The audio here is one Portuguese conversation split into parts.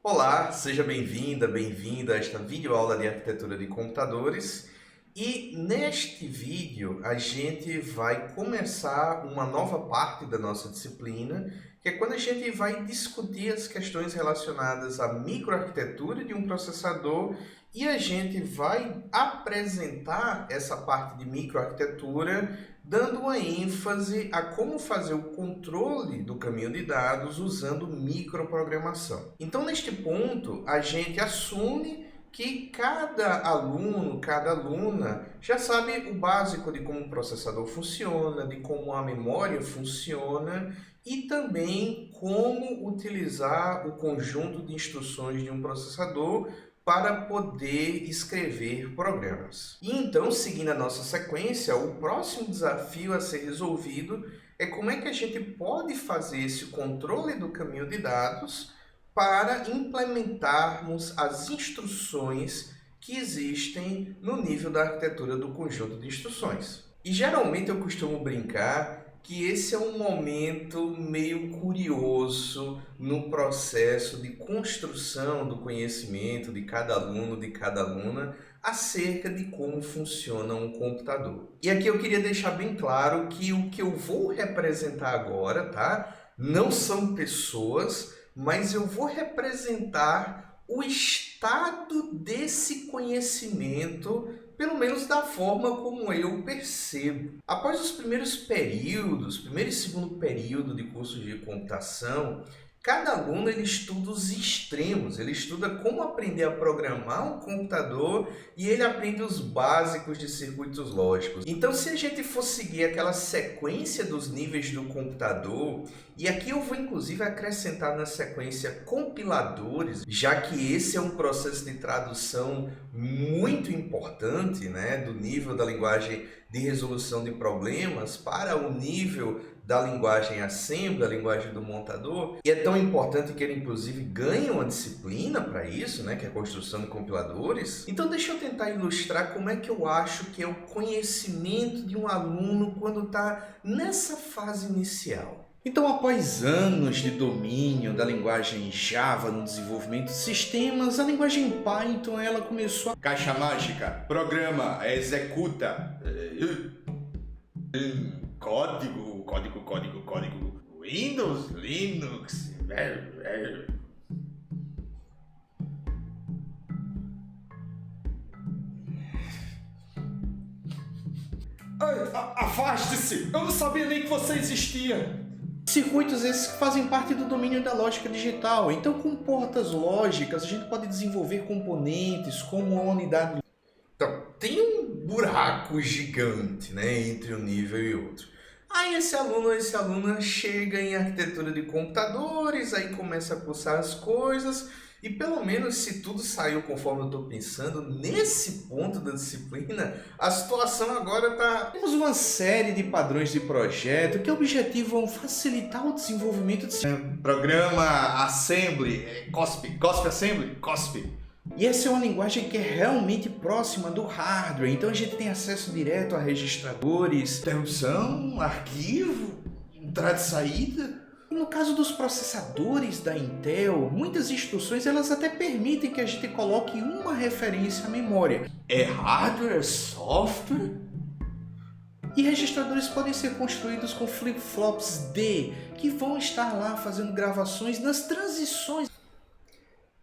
Olá, seja bem-vinda, bem-vindo a esta videoaula de arquitetura de computadores. E neste vídeo a gente vai começar uma nova parte da nossa disciplina, que é quando a gente vai discutir as questões relacionadas à microarquitetura de um processador e a gente vai apresentar essa parte de microarquitetura dando uma ênfase a como fazer o controle do caminho de dados usando microprogramação. Então, neste ponto, a gente assume que cada aluno, cada aluna já sabe o básico de como o processador funciona, de como a memória funciona e também como utilizar o conjunto de instruções de um processador para poder escrever programas. E então, seguindo a nossa sequência, o próximo desafio a ser resolvido é como é que a gente pode fazer esse controle do caminho de dados para implementarmos as instruções que existem no nível da arquitetura do conjunto de instruções. E geralmente eu costumo brincar que esse é um momento meio curioso no processo de construção do conhecimento de cada aluno, de cada aluna, acerca de como funciona um computador. E aqui eu queria deixar bem claro que o que eu vou representar agora, tá? Não são pessoas, mas eu vou representar o estado desse conhecimento, pelo menos da forma como eu percebo. Após os primeiros períodos, primeiro e segundo período de curso de computação, cada aluno ele estuda os extremos, ele estuda como aprender a programar um computador e ele aprende os básicos de circuitos lógicos. Então, se a gente for seguir aquela sequência dos níveis do computador, e aqui eu vou inclusive acrescentar na sequência compiladores, já que esse é um processo de tradução muito importante, né, do nível da linguagem de resolução de problemas para o nível da linguagem assembly, a linguagem do montador, e é tão importante que ele inclusive ganha uma disciplina para isso, né, que é a construção de compiladores. Então deixa eu tentar ilustrar como é que eu acho que é o conhecimento de um aluno quando está nessa fase inicial. Então, após anos de domínio da linguagem Java no desenvolvimento de sistemas, a linguagem Python ela começou a... Caixa mágica, programa, executa, código, Windows, Linux, afaste-se! Eu não sabia nem que você existia! Circuitos esses que fazem parte do domínio da lógica digital. Então, com portas lógicas, a gente pode desenvolver componentes como a unidade. Então, tem um buraco gigante, né, entre um nível e outro. Aí esse aluno ou essa aluna chega em arquitetura de computadores, aí começa a cursar as coisas, e pelo menos se tudo saiu conforme eu estou pensando, nesse ponto da disciplina, a situação agora está... Temos uma série de padrões de projeto que objetivam facilitar o desenvolvimento de... Programa, assembly, cospe assembly, cospe. E essa é uma linguagem que é realmente próxima do hardware, então a gente tem acesso direto a registradores, Interrupção, arquivo, entrada e saída. No caso dos processadores da Intel, muitas instruções elas até permitem que a gente coloque uma referência à memória. É hardware, software? E registradores podem ser construídos com flip-flops D, que vão estar lá fazendo gravações nas transições.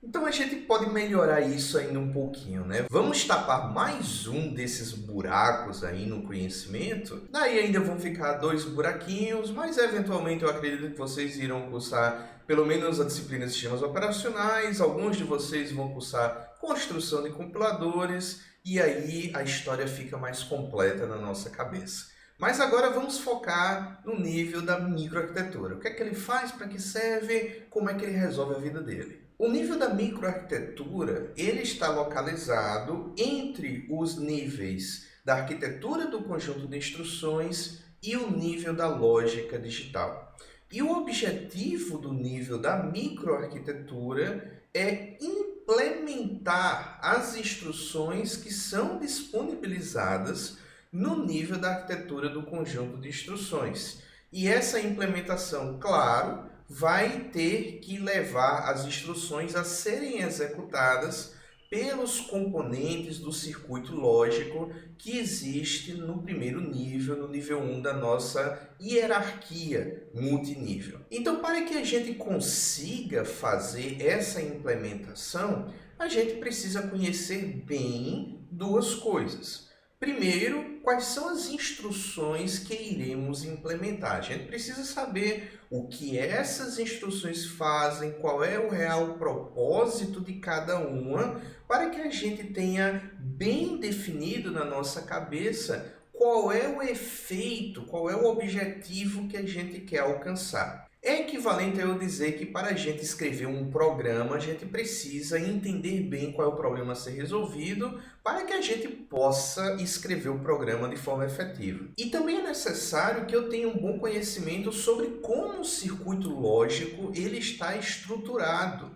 Então a gente pode melhorar isso ainda um pouquinho, né? Vamos tapar mais um desses buracos aí no conhecimento. Daí ainda vão ficar 2 buraquinhos, mas eventualmente eu acredito que vocês irão cursar pelo menos a disciplina de sistemas operacionais, alguns de vocês vão cursar construção de compiladores, e aí a história fica mais completa na nossa cabeça. Mas agora vamos focar no nível da microarquitetura. O que é que ele faz, para que serve, como é que ele resolve a vida dele. O nível da microarquitetura ele está localizado entre os níveis da arquitetura do conjunto de instruções e o nível da lógica digital. E o objetivo do nível da microarquitetura é implementar as instruções que são disponibilizadas no nível da arquitetura do conjunto de instruções. E essa implementação, claro, vai ter que levar as instruções a serem executadas pelos componentes do circuito lógico que existe no primeiro nível, no nível 1 da nossa hierarquia multinível. Então, para que a gente consiga fazer essa implementação, a gente precisa conhecer bem duas coisas. Primeiro, quais são as instruções que iremos implementar? A gente precisa saber o que essas instruções fazem, qual é o real propósito de cada uma, para que a gente tenha bem definido na nossa cabeça qual é o efeito, qual é o objetivo que a gente quer alcançar. É equivalente a eu dizer que para a gente escrever um programa, a gente precisa entender bem qual é o problema a ser resolvido para que a gente possa escrever o programa de forma efetiva. E também é necessário que eu tenha um bom conhecimento sobre como o circuito lógico ele está estruturado,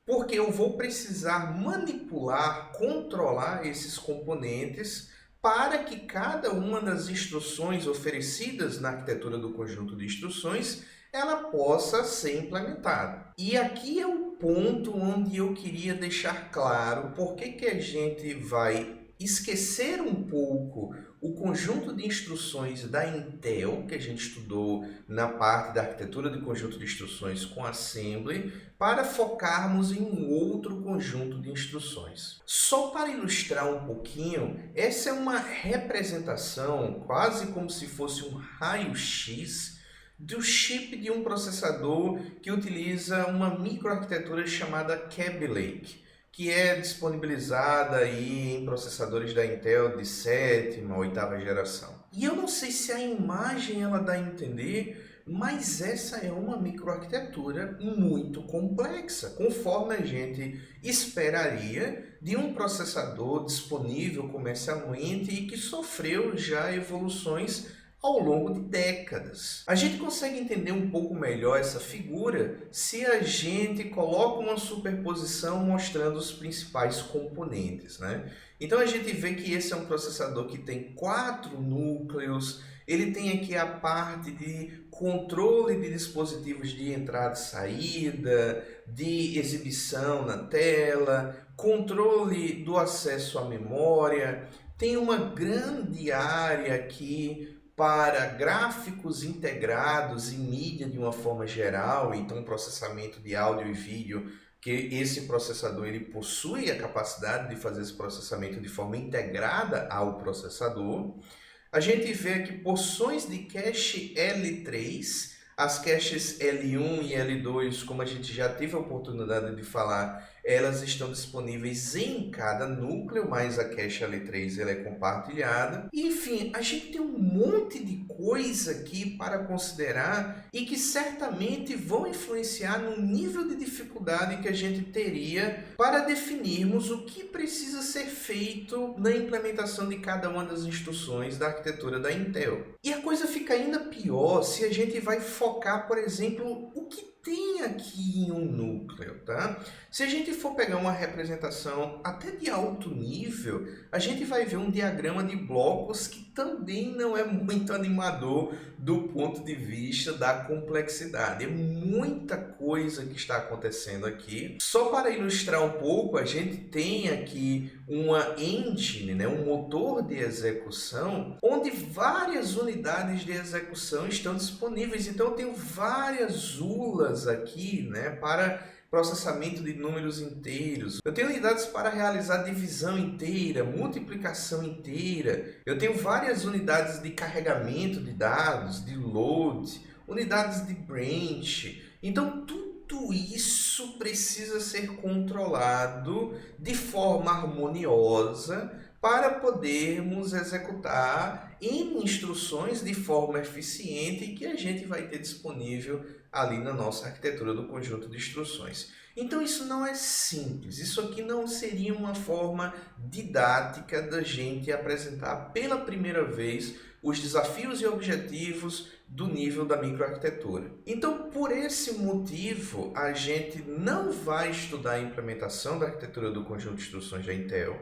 porque eu vou precisar manipular, controlar esses componentes para que cada uma das instruções oferecidas na arquitetura do conjunto de instruções ela possa ser implementada. E aqui é o ponto onde eu queria deixar claro por que a gente vai esquecer um pouco o conjunto de instruções da Intel, que a gente estudou na parte da arquitetura de conjunto de instruções com Assembly, para focarmos em um outro conjunto de instruções. Só para ilustrar um pouquinho, essa é uma representação, quase como se fosse um raio-x, do chip de um processador que utiliza uma microarquitetura chamada Kaby Lake, que é disponibilizada aí em processadores da Intel de 7ª, 8ª geração. E eu não sei se a imagem ela dá a entender, mas essa é uma microarquitetura muito complexa, conforme a gente esperaria de um processador disponível comercialmente e que sofreu já evoluções ao longo de décadas. A gente consegue entender um pouco melhor essa figura se a gente coloca uma superposição mostrando os principais componentes, né? Então a gente vê que esse é um processador que tem 4 núcleos, ele tem aqui a parte de controle de dispositivos de entrada e saída, de exibição na tela, controle do acesso à memória, tem uma grande área aqui para gráficos integrados e mídia de uma forma geral, então processamento de áudio e vídeo, que esse processador ele possui a capacidade de fazer esse processamento de forma integrada ao processador. A gente vê aqui porções de cache L3, as caches L1 e L2, como a gente já teve a oportunidade de falar, elas estão disponíveis em cada núcleo, mas a cache L3 ela é compartilhada. E, enfim, a gente tem um monte de coisa aqui para considerar e que certamente vão influenciar no nível de dificuldade que a gente teria para definirmos o que precisa ser feito na implementação de cada uma das instruções da arquitetura da Intel. E a coisa fica ainda pior se a gente vai focar, por exemplo, o que tem aqui em um núcleo, tá? Se a gente for pegar uma representação até de alto nível, a gente vai ver um diagrama de blocos que também não é muito animador do ponto de vista da complexidade. É muita coisa que está acontecendo aqui. Só para ilustrar um pouco, a gente tem aqui uma engine, né, um motor de execução, onde várias unidades de execução estão disponíveis. Então eu tenho várias ULAs aqui, né, para processamento de números inteiros. Eu tenho unidades para realizar divisão inteira, multiplicação inteira. Eu tenho várias unidades de carregamento de dados, de load, unidades de branch. Então tudo isso precisa ser controlado de forma harmoniosa para podermos executar em instruções de forma eficiente e que a gente vai ter disponível ali na nossa arquitetura do conjunto de instruções. Então isso não é simples, isso aqui não seria uma forma didática da gente apresentar pela primeira vez os desafios e objetivos do nível da microarquitetura. Então, por esse motivo, a gente não vai estudar a implementação da arquitetura do conjunto de instruções da Intel.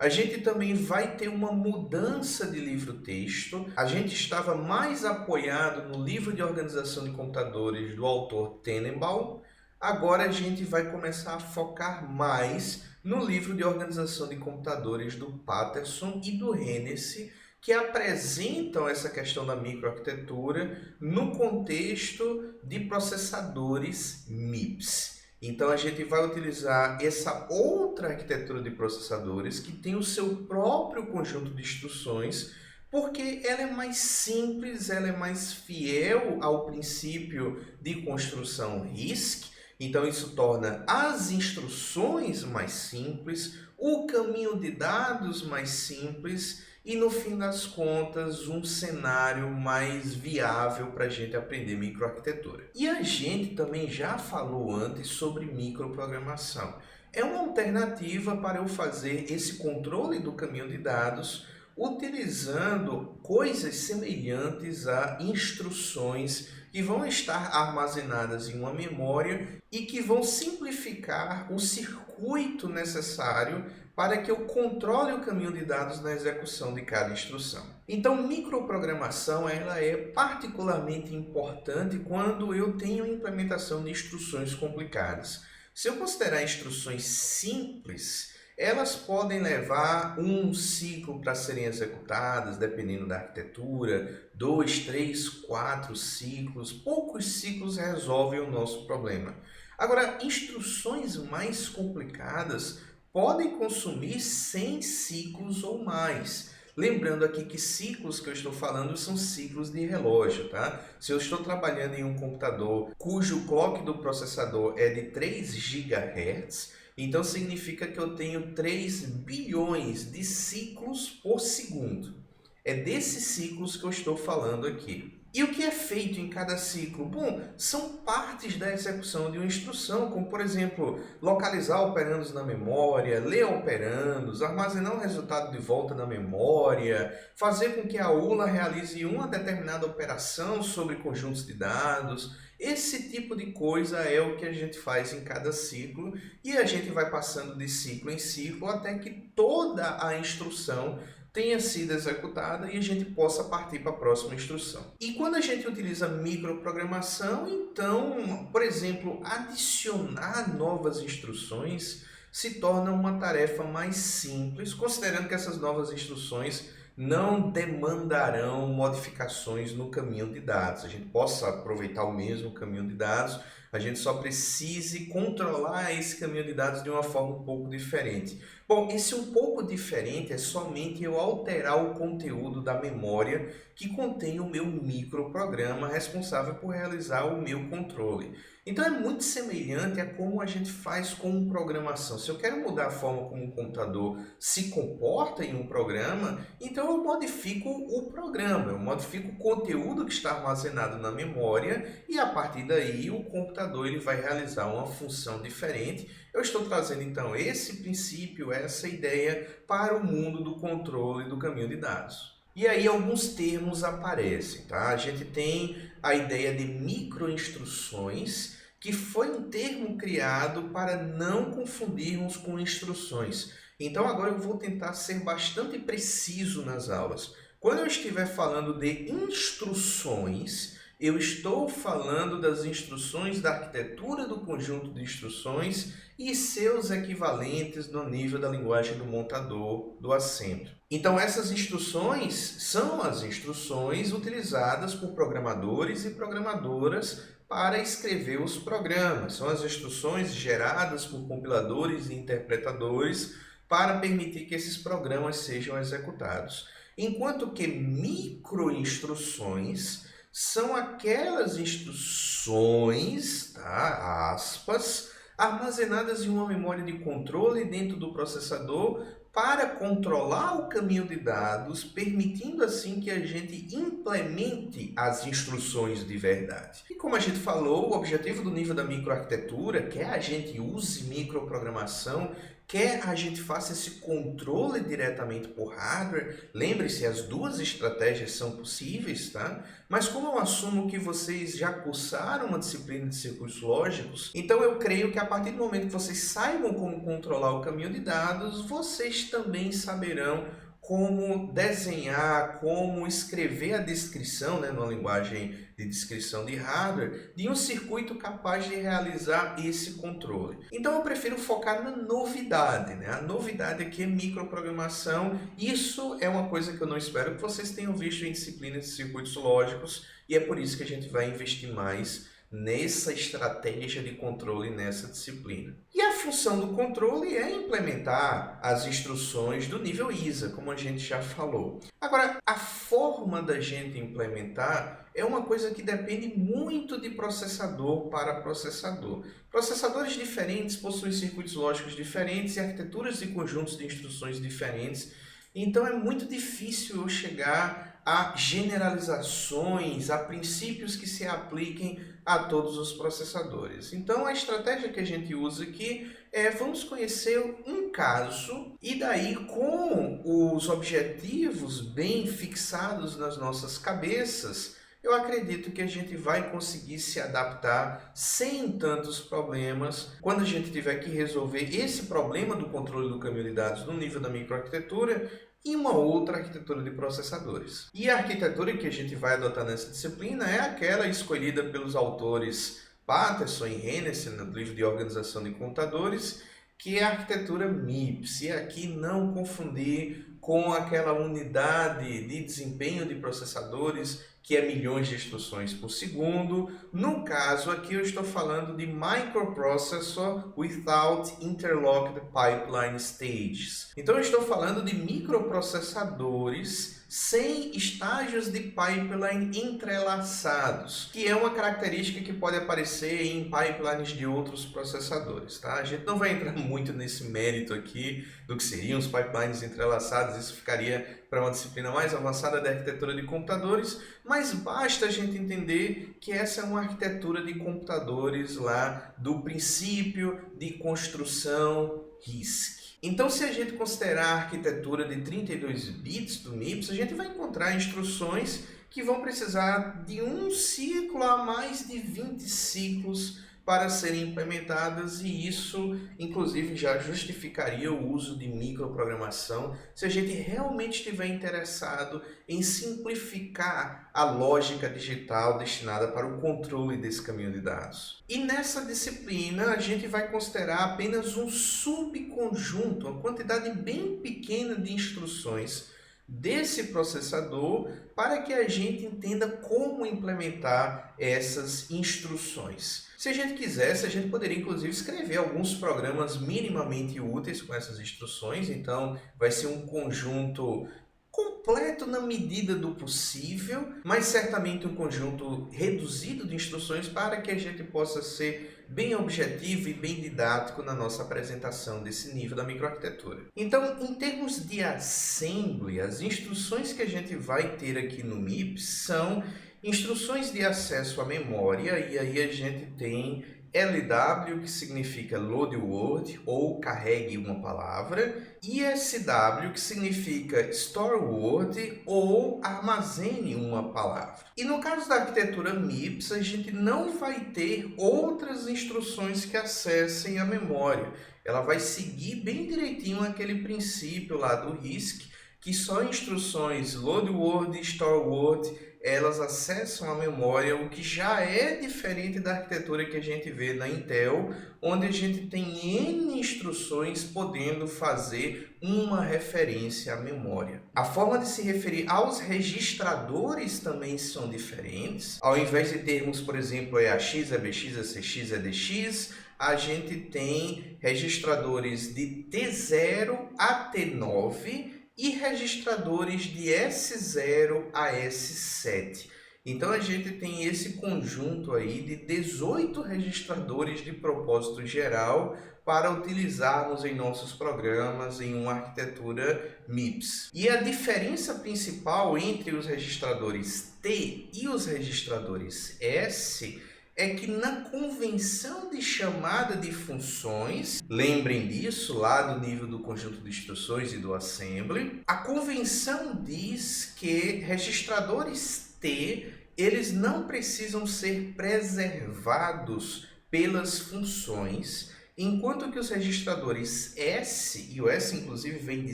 A gente também vai ter uma mudança de livro-texto. A gente estava mais apoiado no livro de organização de computadores do autor Tenenbaum. Agora a gente vai começar a focar mais no livro de organização de computadores do Patterson e do Hennessy, que apresentam essa questão da microarquitetura no contexto de processadores MIPS. Então a gente vai utilizar essa outra arquitetura de processadores que tem o seu próprio conjunto de instruções, porque ela é mais simples, ela é mais fiel ao princípio de construção RISC. Então isso torna as instruções mais simples, o caminho de dados mais simples e, no fim das contas, um cenário mais viável para a gente aprender microarquitetura. E a gente também já falou antes sobre microprogramação. É uma alternativa para eu fazer esse controle do caminho de dados utilizando coisas semelhantes a instruções que vão estar armazenadas em uma memória e que vão simplificar o circuito necessário para que eu controle o caminho de dados na execução de cada instrução. Então, microprogramação ela é particularmente importante quando eu tenho implementação de instruções complicadas. Se eu considerar instruções simples, elas podem levar um ciclo para serem executadas, dependendo da arquitetura, 2, 3, 4 ciclos. Poucos ciclos resolvem o nosso problema. Agora, instruções mais complicadas podem consumir 100 ciclos ou mais. Lembrando aqui que ciclos que eu estou falando são ciclos de relógio, tá? Se eu estou trabalhando em um computador cujo clock do processador é de 3 GHz, então significa que eu tenho 3 bilhões de ciclos por segundo. É desses ciclos que eu estou falando aqui. E o que é feito em cada ciclo? Bom, são partes da execução de uma instrução, como por exemplo, localizar operandos na memória, ler operandos, armazenar o resultado de volta na memória, fazer com que a ULA realize uma determinada operação sobre conjuntos de dados. Esse tipo de coisa é o que a gente faz em cada ciclo e a gente vai passando de ciclo em ciclo até que toda a instrução tenha sido executada e a gente possa partir para a próxima instrução. E quando a gente utiliza microprogramação, então, por exemplo, adicionar novas instruções se torna uma tarefa mais simples, considerando que essas novas instruções não demandarão modificações no caminho de dados. A gente possa aproveitar o mesmo caminho de dados, a gente só precise controlar esse caminho de dados de uma forma um pouco diferente. Bom, esse um pouco diferente é somente eu alterar o conteúdo da memória que contém o meu microprograma responsável por realizar o meu controle. Então é muito semelhante a como a gente faz com programação. Se eu quero mudar a forma como o computador se comporta em um programa, então eu modifico o programa, eu modifico o conteúdo que está armazenado na memória e a partir daí o computador ele vai realizar uma função diferente. Eu estou trazendo então esse princípio, essa ideia para o mundo do controle do caminho de dados. E aí alguns termos aparecem, tá? A gente tem a ideia de microinstruções, que foi um termo criado para não confundirmos com instruções. Então agora eu vou tentar ser bastante preciso nas aulas. Quando eu estiver falando de instruções, eu estou falando das instruções da arquitetura do conjunto de instruções e seus equivalentes no nível da linguagem do montador do assembly. Então essas instruções são as instruções utilizadas por programadores e programadoras para escrever os programas. São as instruções geradas por compiladores e interpretadores para permitir que esses programas sejam executados. Enquanto que microinstruções são aquelas instruções, tá, aspas, armazenadas em uma memória de controle dentro do processador para controlar o caminho de dados, permitindo assim que a gente implemente as instruções de verdade. E como a gente falou, o objetivo do nível da microarquitetura, quer a gente use microprogramação, quer a gente faça esse controle diretamente por hardware, lembre-se, as duas estratégias são possíveis, tá? Mas como eu assumo que vocês já cursaram uma disciplina de circuitos lógicos, então eu creio que a partir do momento que vocês saibam como controlar o caminho de dados, vocês eles também saberão como desenhar, como escrever a descrição, numa linguagem de descrição de hardware, de um circuito capaz de realizar esse controle. Então eu prefiro focar na novidade, A novidade aqui é microprogramação. Isso é uma coisa que eu não espero que vocês tenham visto em disciplinas de circuitos lógicos, e é por isso que a gente vai investir mais nessa estratégia de controle nessa disciplina. E a função do controle é implementar as instruções do nível ISA, como a gente já falou. Agora, a forma da gente implementar é uma coisa que depende muito de processador para processador. Processadores diferentes possuem circuitos lógicos diferentes e arquiteturas de conjuntos de instruções diferentes. Então é muito difícil eu chegar a generalizações, a princípios que se apliquem a todos os processadores. Então a estratégia que a gente usa aqui é vamos conhecer um caso e daí com os objetivos bem fixados nas nossas cabeças, eu acredito que a gente vai conseguir se adaptar sem tantos problemas quando a gente tiver que resolver esse problema do controle do caminho de dados no nível da microarquitetura e uma outra arquitetura de processadores. E a arquitetura que a gente vai adotar nessa disciplina é aquela escolhida pelos autores Patterson e Hennessy no livro de Organização de Computadores, que é a arquitetura MIPS. E aqui não confundir com aquela unidade de desempenho de processadores que é milhões de instruções por segundo. No caso aqui eu estou falando de Microprocessor Without Interlocked Pipeline Stages. Então eu estou falando de microprocessadores sem estágios de pipeline entrelaçados, que é uma característica que pode aparecer em pipelines de outros processadores. A gente não vai entrar muito nesse mérito aqui do que seriam os pipelines entrelaçados, isso ficaria para uma disciplina mais avançada da arquitetura de computadores, mas basta a gente entender que essa é uma arquitetura de computadores lá do princípio de construção RISC. Então, se a gente considerar a arquitetura de 32 bits do MIPS, a gente vai encontrar instruções que vão precisar de um ciclo a mais de 20 ciclos para serem implementadas, e isso, inclusive, já justificaria o uso de microprogramação se a gente realmente estiver interessado em simplificar a lógica digital destinada para o controle desse caminho de dados. E nessa disciplina, a gente vai considerar apenas um subconjunto, uma quantidade bem pequena de instruções desse processador para que a gente entenda como implementar essas instruções. Se a gente quisesse, a gente poderia inclusive escrever alguns programas minimamente úteis com essas instruções, então vai ser um conjunto completo na medida do possível, mas certamente um conjunto reduzido de instruções para que a gente possa ser bem objetivo e bem didático na nossa apresentação desse nível da microarquitetura. Então, em termos de assembly, as instruções que a gente vai ter aqui no MIPS são instruções de acesso à memória, e aí a gente tem LW, que significa Load Word, ou carregue uma palavra, e SW, que significa Store Word, ou armazene uma palavra. E no caso da arquitetura MIPS, a gente não vai ter outras instruções que acessem a memória. Ela vai seguir bem direitinho aquele princípio lá do RISC, que só instruções Load Word e Store Word elas acessam a memória, o que já é diferente da arquitetura que a gente vê na Intel, onde a gente tem N instruções podendo fazer uma referência à memória. A forma de se referir aos registradores também são diferentes. Ao invés de termos, por exemplo, EAX, EBX, ECX, EDX, a gente tem registradores de T0 a T9, e registradores de S0 a S7. Então a gente tem esse conjunto aí de 18 registradores de propósito geral para utilizarmos em nossos programas em uma arquitetura MIPS. E a diferença principal entre os registradores T e os registradores S é que na convenção de chamada de funções, lembrem disso lá do nível do conjunto de instruções e do assembly, a convenção diz que registradores T, eles não precisam ser preservados pelas funções. enquanto que os registradores S, e o S inclusive vem de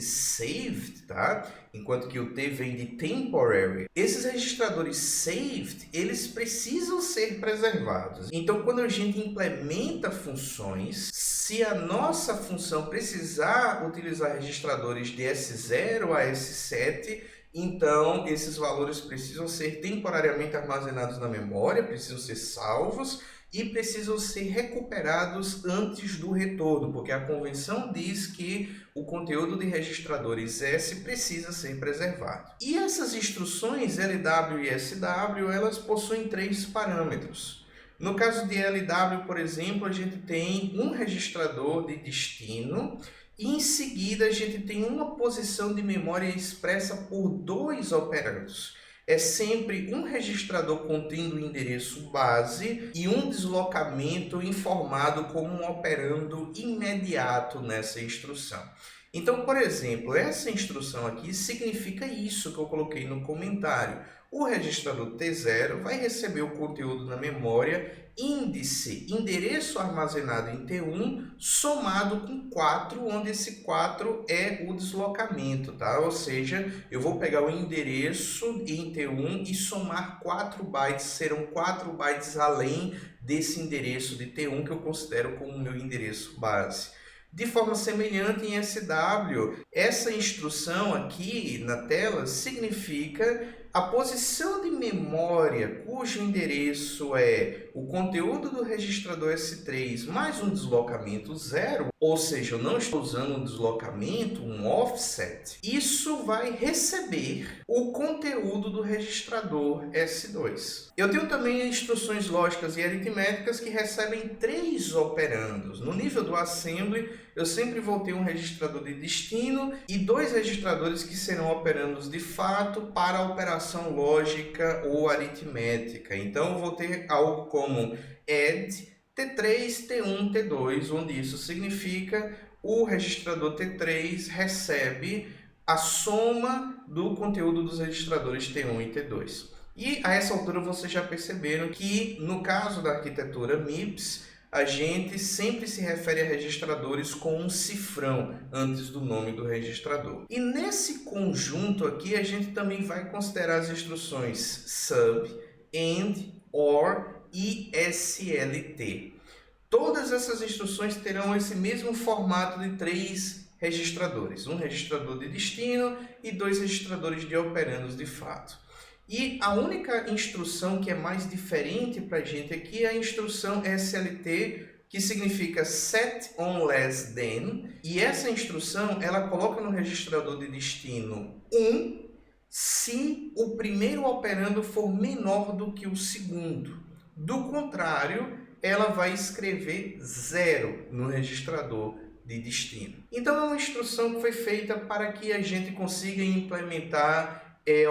saved, tá? Enquanto que o T vem de temporary, esses registradores saved, eles precisam ser preservados. Então, quando a gente implementa funções, se a nossa função precisar utilizar registradores de S0 a S7, então esses valores precisam ser temporariamente armazenados na memória, precisam ser salvos, e precisam ser recuperados antes do retorno, porque a convenção diz que o conteúdo de registradores S precisa ser preservado. E essas instruções LW e SW, elas possuem 3 parâmetros. No caso de LW, por exemplo, a gente tem um registrador de destino e em seguida a gente tem uma posição de memória expressa por 2 operandos. É sempre um registrador contendo o endereço base e um deslocamento informado como um operando imediato nessa instrução. Então, por exemplo, essa instrução aqui significa isso que eu coloquei no comentário. O registrador T0 vai receber o conteúdo na memória, índice, endereço armazenado em T1, somado com 4, onde esse 4 é o deslocamento, tá? Ou seja, eu vou pegar o endereço em T1 e somar 4 bytes, serão 4 bytes além desse endereço de T1 que eu considero como meu endereço base. De forma semelhante em SW, essa instrução aqui na tela significa a posição de memória cujo endereço é o conteúdo do registrador S3 mais um deslocamento 0, ou seja, eu não estou usando um deslocamento, um offset, isso vai receber o conteúdo do registrador S2. Eu tenho também instruções lógicas e aritméticas que recebem 3 operandos. No nível do assembly, eu sempre vou ter um registrador de destino e 2 registradores que serão operandos de fato para a operação lógica ou aritmética. Então, eu vou ter algo como add T3, T1, T2, onde isso significa o registrador T3 recebe a soma do conteúdo dos registradores T1 e T2. E a essa altura vocês já perceberam que no caso da arquitetura MIPS, a gente sempre se refere a registradores com um cifrão antes do nome do registrador. E nesse conjunto aqui a gente também vai considerar as instruções sub, and, or e SLT. Todas essas instruções terão esse mesmo formato de 3 registradores, um registrador de destino e 2 registradores de operandos de fato. E a única instrução que é mais diferente para a gente aqui é a instrução SLT, que significa set on less than, e essa instrução ela coloca no registrador de destino 1 se o primeiro operando for menor do que o segundo. Do contrário, ela vai escrever 0 no registrador de destino. Então é uma instrução que foi feita para que a gente consiga implementar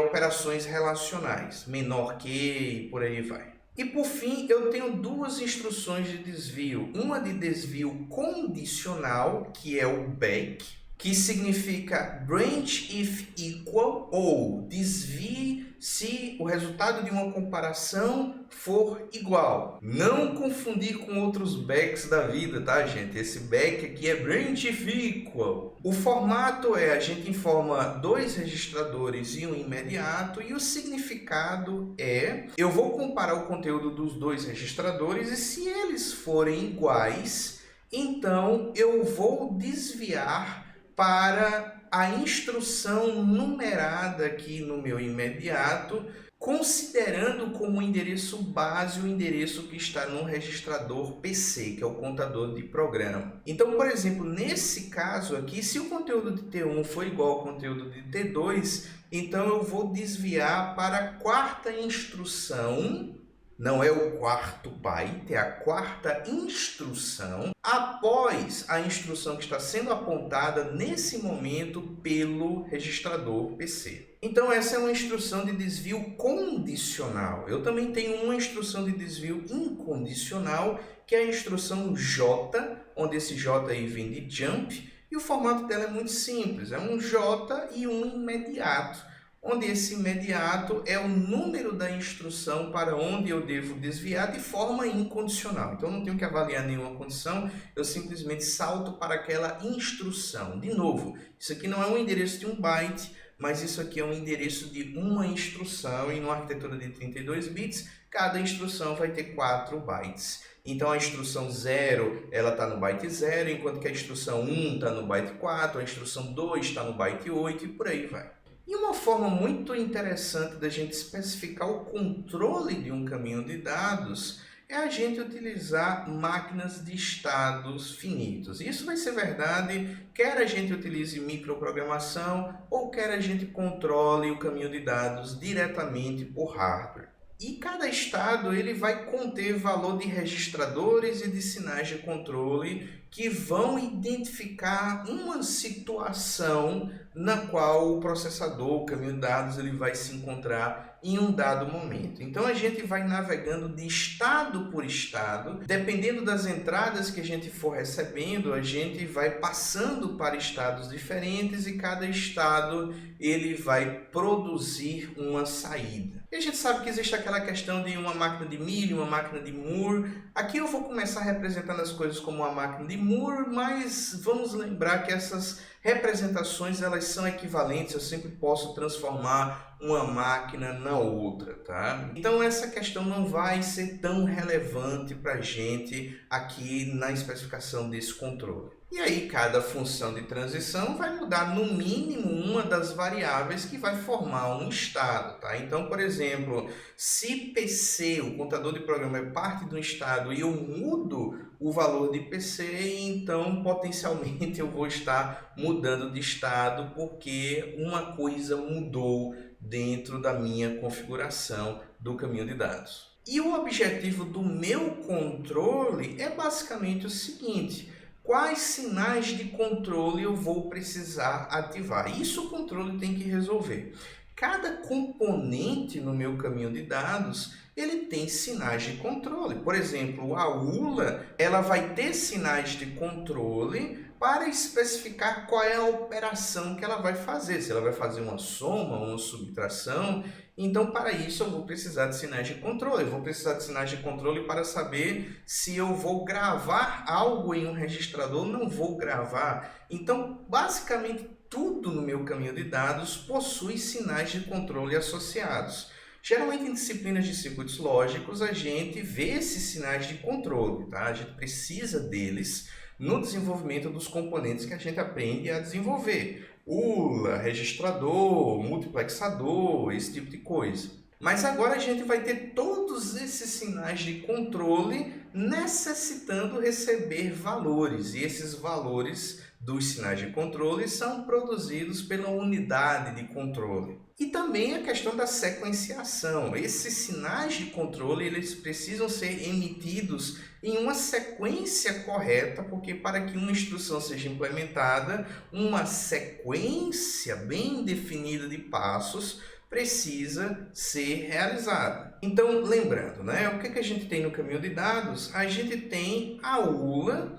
operações relacionais, menor que e por aí vai. E por fim, eu tenho 2 instruções de desvio. Uma de desvio condicional, que é o back, que significa branch if equal, ou desvie se o resultado de uma comparação for igual. Não confundir com outros backs da vida, tá, gente? Esse back aqui é branch if equal. O formato é, a gente informa 2 registradores e um imediato, e o significado é, eu vou comparar o conteúdo dos 2 registradores e se eles forem iguais, então eu vou desviar para a instrução numerada aqui no meu imediato, considerando como endereço base o endereço que está no registrador PC, que é o contador de programa. Então, por exemplo, nesse caso aqui, se o conteúdo de T1 for igual ao conteúdo de T2, então eu vou desviar para a 4ª instrução. Não é o 4º byte, é a 4ª instrução, após a instrução que está sendo apontada nesse momento pelo registrador PC. Então essa é uma instrução de desvio condicional. Eu também tenho uma instrução de desvio incondicional, que é a instrução J, onde esse J aí vem de jump, e o formato dela é muito simples, é um J e um imediato, onde esse imediato é o número da instrução para onde eu devo desviar de forma incondicional. Então, eu não tenho que avaliar nenhuma condição, eu simplesmente salto para aquela instrução. De novo, isso aqui não é um endereço de 1 byte, mas isso aqui é um endereço de uma instrução, e numa arquitetura de 32 bits, cada instrução vai ter 4 bytes. Então a instrução 0 ela está no byte 0, enquanto que a instrução 1 está no byte 4, a instrução 2 está no byte 8 e por aí vai. E uma forma muito interessante da gente especificar o controle de um caminho de dados é a gente utilizar máquinas de estados finitos. Isso vai ser verdade quer a gente utilize microprogramação ou quer a gente controle o caminho de dados diretamente por hardware. E cada estado ele vai conter valor de registradores e de sinais de controle que vão identificar uma situação na qual o processador, o caminho de dados, ele vai se encontrar em um dado momento. Então a gente vai navegando de estado por estado, dependendo das entradas que a gente for recebendo, a gente vai passando para estados diferentes e cada estado ele vai produzir uma saída. E a gente sabe que existe aquela questão de uma máquina de Milne, uma máquina de Moore. Aqui eu vou começar representando as coisas como uma máquina de Moore, mas vamos lembrar que essas representações elas são equivalentes, eu sempre posso transformar uma máquina na outra, tá? Então essa questão não vai ser tão relevante para a gente aqui na especificação desse controle. E aí cada função de transição vai mudar no mínimo uma das variáveis que vai formar um estado, tá? Então, por exemplo, se PC, o contador de programa, é parte de um estado e eu mudo o valor de PC, então potencialmente eu vou estar mudando de estado porque uma coisa mudou dentro da minha configuração do caminho de dados. E o objetivo do meu controle é basicamente o seguinte: quais sinais de controle eu vou precisar ativar? Isso o controle tem que resolver. Cada componente no meu caminho de dados, ele tem sinais de controle. Por exemplo, a ULA, ela vai ter sinais de controle para especificar qual é a operação que ela vai fazer. Se ela vai fazer uma soma, uma subtração. Então, para isso, eu vou precisar de sinais de controle. Eu vou precisar de sinais de controle para saber se eu vou gravar algo em um registrador ou não vou gravar. Então, basicamente, tudo no meu caminho de dados possui sinais de controle associados. Geralmente, em disciplinas de circuitos lógicos, a gente vê esses sinais de controle, tá? A gente precisa deles no desenvolvimento dos componentes que a gente aprende a desenvolver. ULA, registrador, multiplexador, esse tipo de coisa. Mas agora a gente vai ter todos esses sinais de controle necessitando receber valores. E esses valores dos sinais de controle são produzidos pela unidade de controle. E também a questão da sequenciação. Esses sinais de controle eles precisam ser emitidos em uma sequência correta, porque para que uma instrução seja implementada, uma sequência bem definida de passos precisa ser realizada. Então, lembrando, o que a gente tem no caminho de dados? A gente tem a ULA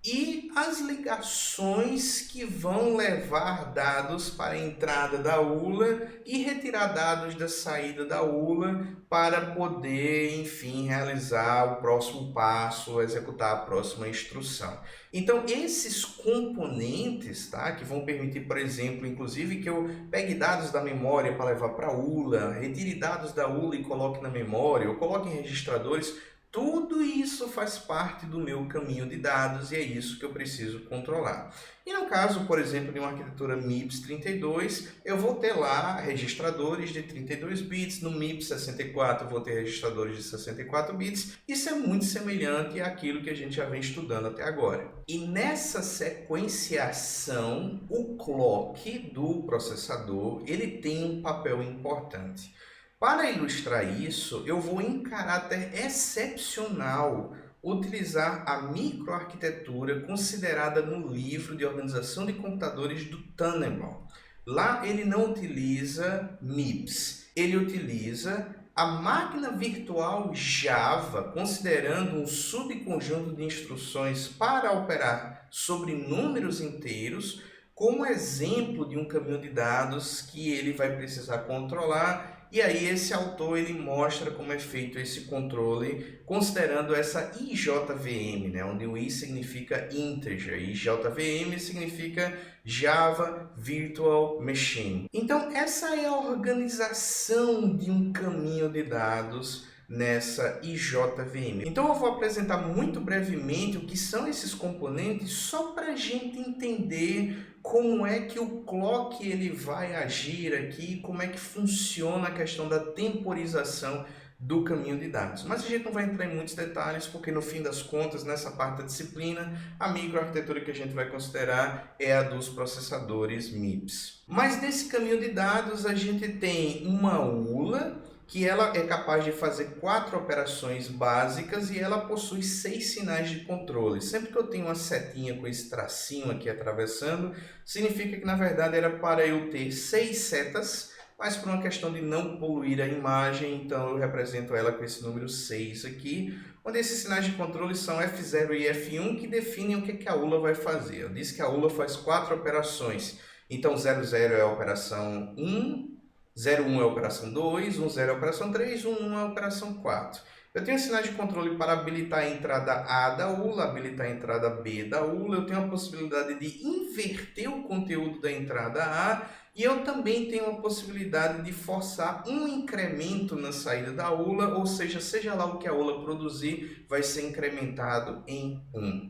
e as ligações que vão levar dados para a entrada da ULA e retirar dados da saída da ULA para poder, enfim, realizar o próximo passo, executar a próxima instrução. Então, esses componentes, que vão permitir, por exemplo, inclusive que eu pegue dados da memória para levar para a ULA, retire dados da ULA e coloque na memória, ou coloque em registradores, tudo isso faz parte do meu caminho de dados e é isso que eu preciso controlar. E no caso, por exemplo, de uma arquitetura MIPS 32, eu vou ter lá registradores de 32 bits, no MIPS 64 eu vou ter registradores de 64 bits. Isso é muito semelhante àquilo que a gente já vem estudando até agora. E nessa sequenciação, o clock do processador, ele tem um papel importante. Para ilustrar isso, eu vou em caráter excepcional utilizar a microarquitetura considerada no livro de organização de computadores do Tannenbaum. Lá ele não utiliza MIPS, ele utiliza a máquina virtual Java, considerando um subconjunto de instruções para operar sobre números inteiros, como exemplo de um caminho de dados que ele vai precisar controlar. E aí esse autor ele mostra como é feito esse controle considerando essa IJVM, né? Onde o I significa integer e JVM significa Java Virtual Machine. Então essa é a organização de um caminho de dados nessa IJVM. Então eu vou apresentar muito brevemente o que são esses componentes só para a gente entender como é que o clock ele vai agir aqui, como é que funciona a questão da temporização do caminho de dados. Mas a gente não vai entrar em muitos detalhes, porque no fim das contas, nessa parte da disciplina, a microarquitetura que a gente vai considerar é a dos processadores MIPS. Mas nesse caminho de dados a gente tem uma ULA, que ela é capaz de fazer 4 operações básicas e ela possui 6 sinais de controle. Sempre que eu tenho uma setinha com esse tracinho aqui atravessando, significa que na verdade era para eu ter 6 setas, mas por uma questão de não poluir a imagem, então eu represento ela com esse número 6 aqui, onde esses sinais de controle são F0 e F1 que definem o que a ULA vai fazer. Eu disse que a ULA faz 4 operações, então 00 é a operação 1, 01 é a operação 2, 10 é a operação 3, 11 é a operação 4. Eu tenho sinais de controle para habilitar a entrada A da ULA, habilitar a entrada B da ULA. Eu tenho a possibilidade de inverter o conteúdo da entrada A e eu também tenho a possibilidade de forçar um incremento na saída da ULA, ou seja lá o que a ULA produzir, vai ser incrementado em 1.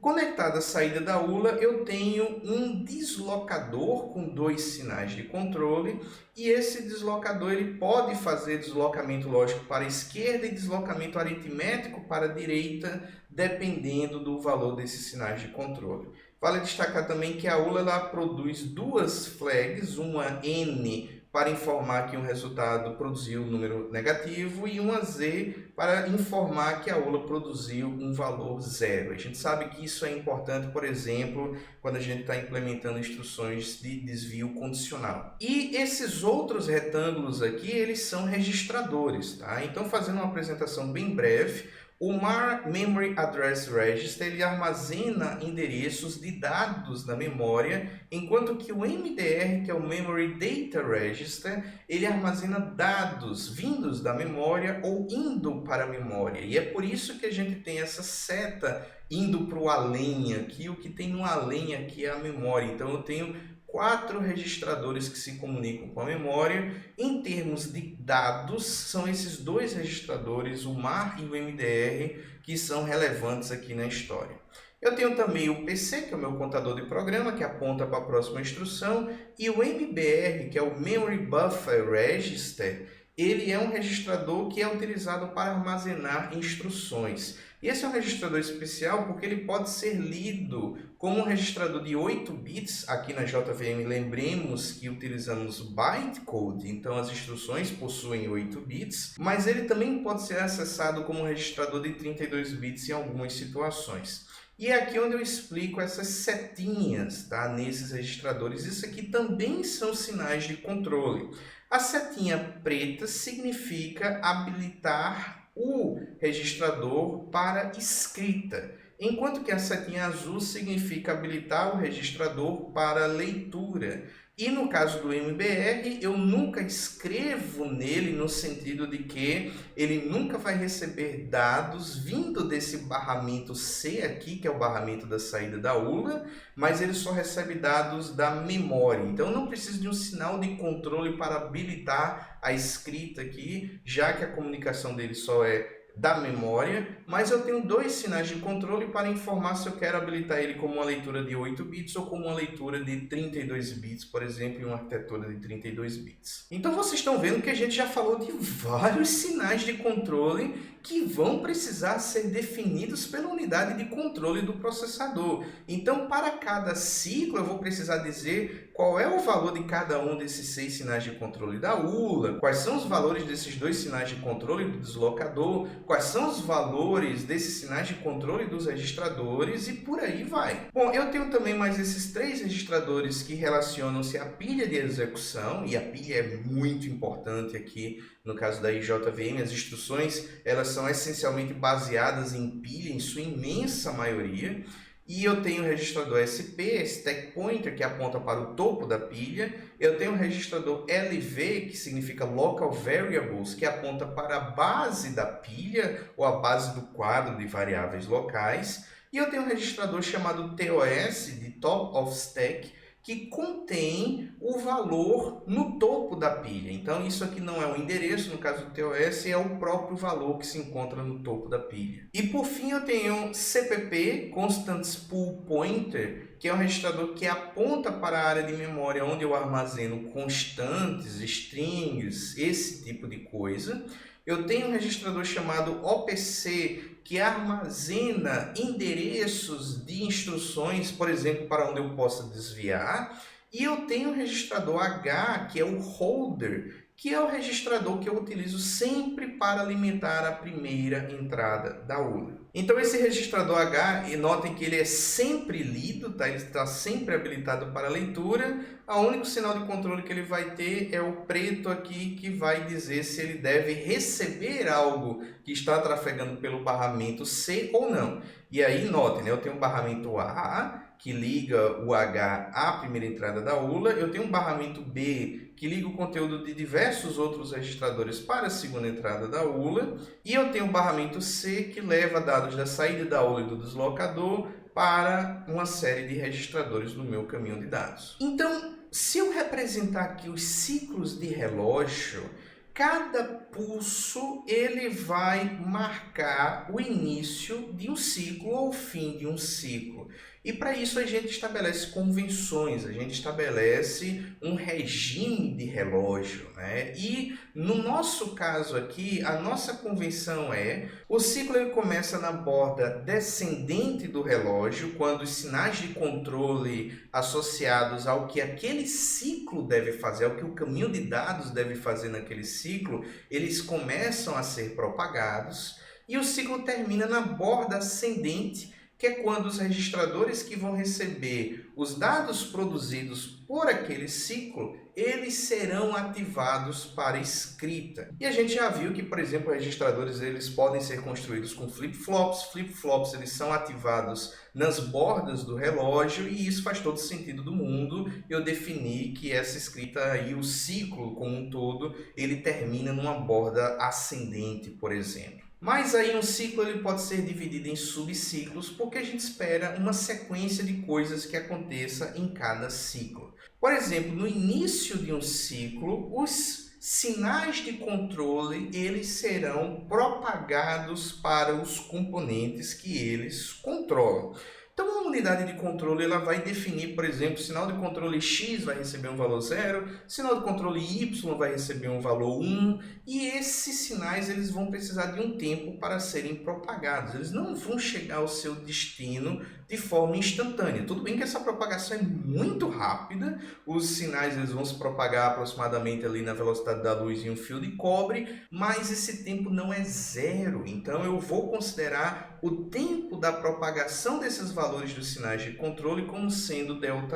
Conectada à saída da ULA, eu tenho um deslocador com 2 sinais de controle e esse deslocador ele pode fazer deslocamento lógico para a esquerda e deslocamento aritmético para a direita, dependendo do valor desses sinais de controle. Vale destacar também que a ULA ela produz 2 flags, uma N para informar que um resultado produziu um número negativo e uma Z para informar que a ULA produziu um valor 0. A gente sabe que isso é importante, por exemplo, quando a gente está implementando instruções de desvio condicional. E esses outros retângulos aqui, eles são registradores, tá? Então, fazendo uma apresentação bem breve, o MAR Memory Address Register ele armazena endereços de dados na memória, enquanto que o MDR, que é o Memory Data Register, ele armazena dados vindos da memória ou indo para a memória. E é por isso que a gente tem essa seta indo para o além aqui, o que tem no além aqui é a memória. Então eu tenho 4 registradores que se comunicam com a memória. Em termos de dados, são esses 2 registradores, o MAR e o MDR, que são relevantes aqui na história. Eu tenho também o PC, que é o meu contador de programa, que aponta para a próxima instrução, e o MBR, que é o Memory Buffer Register, ele é um registrador que é utilizado para armazenar instruções. E esse é um registrador especial porque ele pode ser lido como um registrador de 8 bits. Aqui na JVM, lembremos que utilizamos bytecode, então as instruções possuem 8 bits, mas ele também pode ser acessado como um registrador de 32 bits em algumas situações. E é aqui onde eu explico essas setinhas, tá? Nesses registradores. Isso aqui também são sinais de controle. A setinha preta significa habilitar o registrador para escrita, enquanto que a setinha azul significa habilitar o registrador para leitura. E no caso do MBR, eu nunca escrevo nele no sentido de que ele nunca vai receber dados vindo desse barramento C aqui, que é o barramento da saída da ULA, mas ele só recebe dados da memória. Então eu não preciso de um sinal de controle para habilitar a escrita aqui, já que a comunicação dele só é da memória, mas eu tenho 2 sinais de controle para informar se eu quero habilitar ele como uma leitura de 8 bits ou como uma leitura de 32 bits, por exemplo, em uma arquitetura de 32 bits. Então vocês estão vendo que a gente já falou de vários sinais de controle que vão precisar ser definidos pela unidade de controle do processador. Então, para cada ciclo, eu vou precisar dizer qual é o valor de cada um desses 6 sinais de controle da ULA, quais são os valores desses 2 sinais de controle do deslocador, quais são os valores desses sinais de controle dos registradores e por aí vai. Bom, eu tenho também mais esses 3 registradores que relacionam-se à pilha de execução, e a pilha é muito importante aqui no caso da IJVM. As instruções elas são essencialmente baseadas em pilha, em sua imensa maioria. E eu tenho o registrador SP, Stack Pointer, que aponta para o topo da pilha. Eu tenho o registrador LV, que significa Local Variables, que aponta para a base da pilha, ou a base do quadro de variáveis locais. E eu tenho um registrador chamado TOS, de Top of Stack, que contém o valor no topo da pilha. Então, isso aqui não é um endereço, no caso do TOS, é o próprio valor que se encontra no topo da pilha. E por fim, eu tenho CPP, Constant Pool Pointer, que é um registrador que aponta para a área de memória onde eu armazeno constantes, strings, esse tipo de coisa. Eu tenho um registrador chamado OPC, que armazena endereços de instruções, por exemplo, para onde eu possa desviar. E eu tenho um registrador H, que é o holder, que é o registrador que eu utilizo sempre para alimentar a primeira entrada da ULA. Então esse registrador H, e notem que ele é sempre lido, tá? Ele está sempre habilitado para leitura. O único sinal de controle que ele vai ter é o preto aqui, que vai dizer se ele deve receber algo que está trafegando pelo barramento C ou não. E aí notem, né? Eu tenho um barramento A, que liga o H à primeira entrada da ULA. Eu tenho um barramento B, que liga o conteúdo de diversos outros registradores para a segunda entrada da ULA. E eu tenho o barramento C, que leva dados da saída da ULA e do deslocador para uma série de registradores no meu caminho de dados. Então, se eu representar aqui os ciclos de relógio, cada pulso ele vai marcar o início de um ciclo ou o fim de um ciclo. E para isso a gente estabelece convenções, a gente estabelece um regime de relógio, né? E no nosso caso aqui, a nossa convenção é: o ciclo ele começa na borda descendente do relógio, quando os sinais de controle associados ao que aquele ciclo deve fazer, ao que o caminho de dados deve fazer naquele ciclo, eles começam a ser propagados, e o ciclo termina na borda ascendente, que é quando os registradores que vão receber os dados produzidos por aquele ciclo, eles serão ativados para escrita. E a gente já viu que, por exemplo, registradores eles podem ser construídos com flip-flops. Flip-flops eles são ativados nas bordas do relógio, e isso faz todo sentido do mundo. Eu defini que essa escrita aí, o ciclo como um todo, ele termina numa borda ascendente, por exemplo. Mas aí um ciclo ele pode ser dividido em subciclos, porque a gente espera uma sequência de coisas que aconteça em cada ciclo. Por exemplo, no início de um ciclo, os sinais de controle eles serão propagados para os componentes que eles controlam. Então, a unidade de controle ela vai definir, por exemplo, sinal de controle X vai receber um valor 0, sinal de controle Y vai receber um valor 1, e esses sinais eles vão precisar de um tempo para serem propagados. Eles não vão chegar ao seu destino de forma instantânea. Tudo bem que essa propagação é muito rápida, os sinais eles vão se propagar aproximadamente ali na velocidade da luz em um fio de cobre, mas esse tempo não é zero. Então, eu vou considerar o tempo da propagação desses valores dos sinais de controle como sendo ΔW.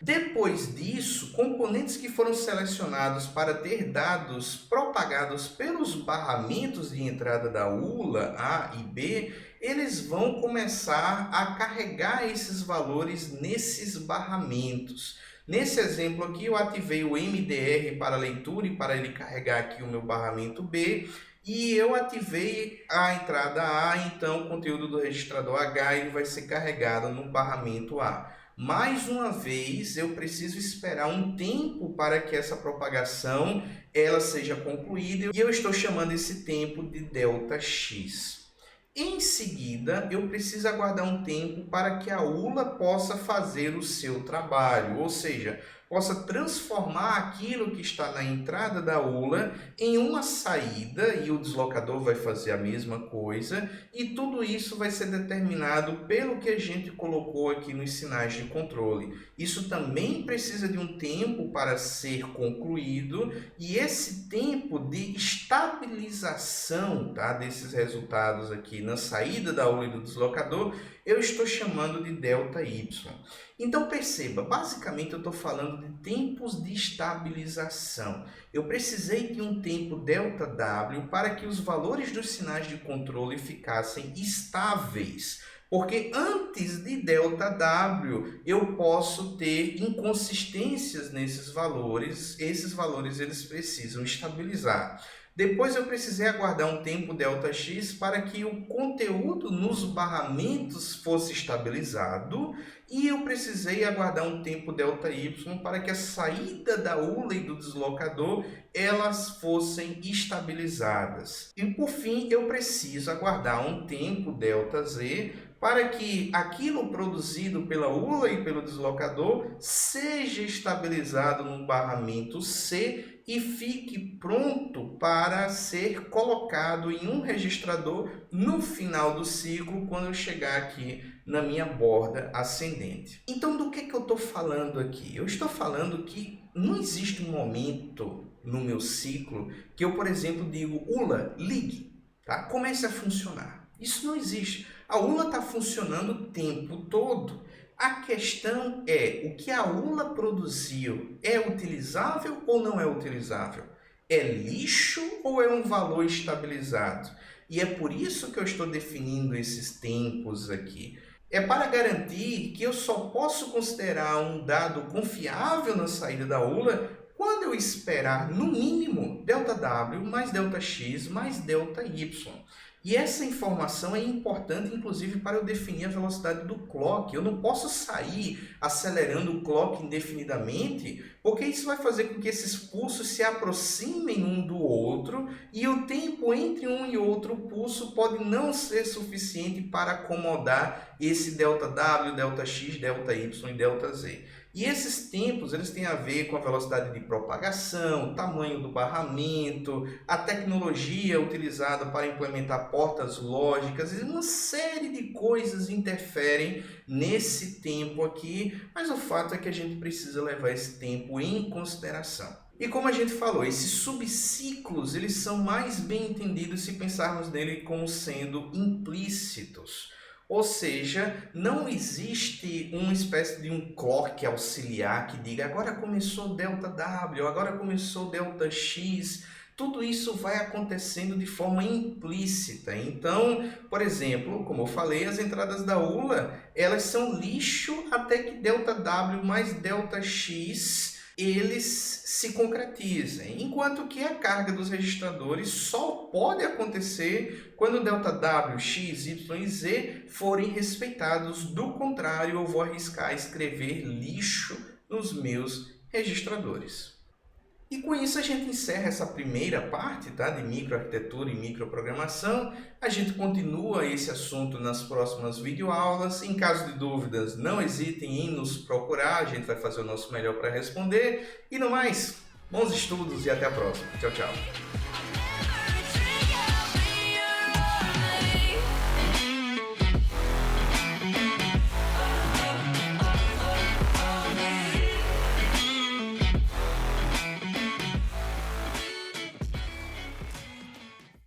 Depois disso, componentes que foram selecionados para ter dados propagados pelos barramentos de entrada da ULA, A e B, eles vão começar a carregar esses valores nesses barramentos. Nesse exemplo aqui, eu ativei o MDR para leitura e para ele carregar aqui o meu barramento B, e eu ativei a entrada A, então o conteúdo do registrador H ele vai ser carregado no barramento A. Mais uma vez, eu preciso esperar um tempo para que essa propagação ela seja concluída, e eu estou chamando esse tempo de ΔX. Em seguida, eu preciso aguardar um tempo para que a ULA possa fazer o seu trabalho, ou seja, possa transformar aquilo que está na entrada da ULA em uma saída, e o deslocador vai fazer a mesma coisa, e tudo isso vai ser determinado pelo que a gente colocou aqui nos sinais de controle. Isso também precisa de um tempo para ser concluído, e esse tempo de estabilização, tá, desses resultados aqui na saída da ULA e do deslocador, eu estou chamando de ΔY. Então perceba, basicamente eu estou falando de tempos de estabilização. Eu precisei de um tempo ΔW para que os valores dos sinais de controle ficassem estáveis, Porque antes de ΔW eu posso ter inconsistências nesses valores, esses valores eles precisam estabilizar. Depois eu precisei aguardar um tempo ΔX para que o conteúdo nos barramentos fosse estabilizado e eu precisei aguardar um tempo ΔY para que a saída da ULA e do deslocador elas fossem estabilizadas. E por fim eu preciso aguardar um tempo ΔZ para que aquilo produzido pela ULA e pelo deslocador seja estabilizado no barramento C e fique pronto para ser colocado em um registrador no final do ciclo, quando eu chegar aqui na minha borda ascendente. Então, do que eu estou falando aqui? Eu estou falando que não existe um momento no meu ciclo que eu, por exemplo, digo, ULA, ligue, tá? Comece a funcionar. Isso não existe. A ULA está funcionando o tempo todo. A questão é, o que a ULA produziu é utilizável ou não é utilizável? É lixo ou é um valor estabilizado? E é por isso que eu estou definindo esses tempos aqui. É para garantir que eu só posso considerar um dado confiável na saída da ULA quando eu esperar, no mínimo, ΔW mais ΔX mais ΔY. E essa informação é importante, inclusive, para eu definir a velocidade do clock. Eu não posso sair acelerando o clock indefinidamente, porque isso vai fazer com que esses pulsos se aproximem um do outro e o tempo entre um e outro pulso pode não ser suficiente para acomodar esse ΔW, ΔX, ΔY e ΔZ. E esses tempos eles têm a ver com a velocidade de propagação, o tamanho do barramento, a tecnologia utilizada para implementar portas lógicas, e uma série de coisas interferem nesse tempo aqui, mas o fato é que a gente precisa levar esse tempo em consideração. E como a gente falou, esses subciclos eles são mais bem entendidos se pensarmos nele como sendo implícitos. Ou seja, não existe uma espécie de um clock auxiliar que diga agora começou ΔW, agora começou ΔX. Tudo isso vai acontecendo de forma implícita. Então, por exemplo, como eu falei, as entradas da ULA elas são lixo até que ΔW mais ΔX eles se concretizem, enquanto que a carga dos registradores só pode acontecer quando ΔW, X, Y e Z forem respeitados. Do contrário, eu vou arriscar escrever lixo nos meus registradores. E com isso a gente encerra essa primeira parte, tá, de microarquitetura e microprogramação. A gente continua esse assunto nas próximas videoaulas. Em caso de dúvidas, não hesitem em nos procurar, a gente vai fazer o nosso melhor para responder. E no mais, bons estudos e até a próxima. Tchau, tchau.